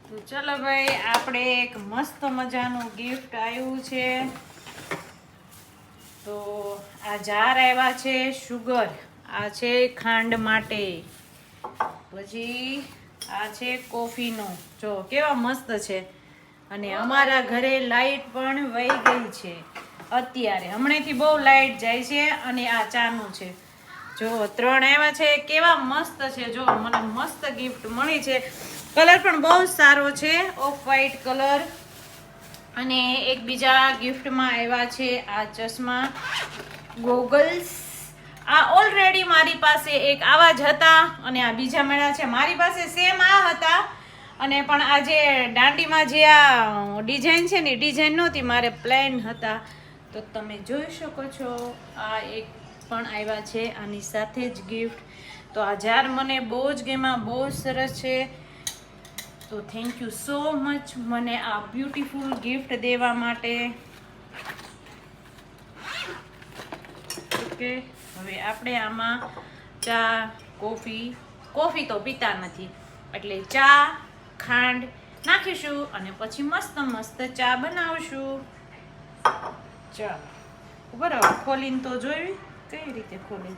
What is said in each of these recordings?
તો ચલો ભાઈ, આપણે એક મસ્ત મજાનું ગિફ્ટ આવ્યું છે. તો આ જાર આવ્યા છે શુગર, આ છે ખાંડ માટે, પછી આ છે કોફીનો. જો કેવા મસ્ત છે. અને અમારા ઘરે લાઈટ પણ વહી ગઈ છે અત્યારે, હમણાંથી બહુ લાઈટ જાય છે. અને આ ચાનું છે. જો 3 આવ્યા છે, કેવા મસ્ત છે. જો મને મસ્ત ગિફ્ટ મળી છે. કલર પણ બહુ સારો છે, ઓફ વ્હાઈટ કલર. અને એક બીજા ગિફ્ટમાં આવ્યા છે આ ચશ્મા, ગોગલ્સ. આ ઓલરેડી મારી પાસે એક આવા જ હતા અને આ બીજા મળ્યા છે. મારી પાસે સેમ આ હતા, અને પણ આ જે દાંડીમાં જે આ ડિઝાઇન છે ને, ડિઝાઇન નહોતી, મારે પ્લેન હતા. તો તમે જોઈ શકો છો, આ એક પણ આવ્યા છે આની સાથે જ ગિફ્ટ. તો આ જાર મને બહુ જ ગમ્યા, બહુ સરસ છે. તો થેન્ક યુ સો મચ મને આ બ્યુટીફુલ ગિફ્ટ દેવા માટે. ઓકે, હવે આપણે આમાં ચા, કોફી તો પીતા નથી, એટલે ચા, ખાંડ નાખીશું અને પછી મસ્ત મસ્ત ચા બનાવશું. ચાલો બરાબર, ખોલીને તો જોઈ કઈ રીતે ખોલે.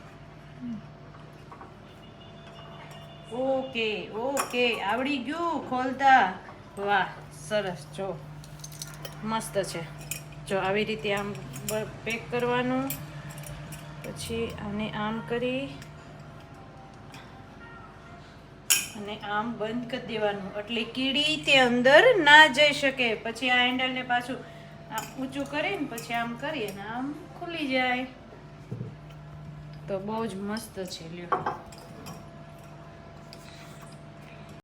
ઓકે, આવડી ગયું ખોલતા. વાહ, સરસ. જો મસ્ત છે. જો આવી રીતે આમ પેક કરવાનું, પછી આને આમ કરી અને આમ બંધ કરી દેવાનું, એટલે કીડી તે અંદર ના જઈ શકે. પછી આ હેન્ડલને પાછું આમ ઊંચું કરીને પછી આમ કરીએ ને આમ ખુલી જાય. તો બહુ જ મસ્ત છે. લ્યો,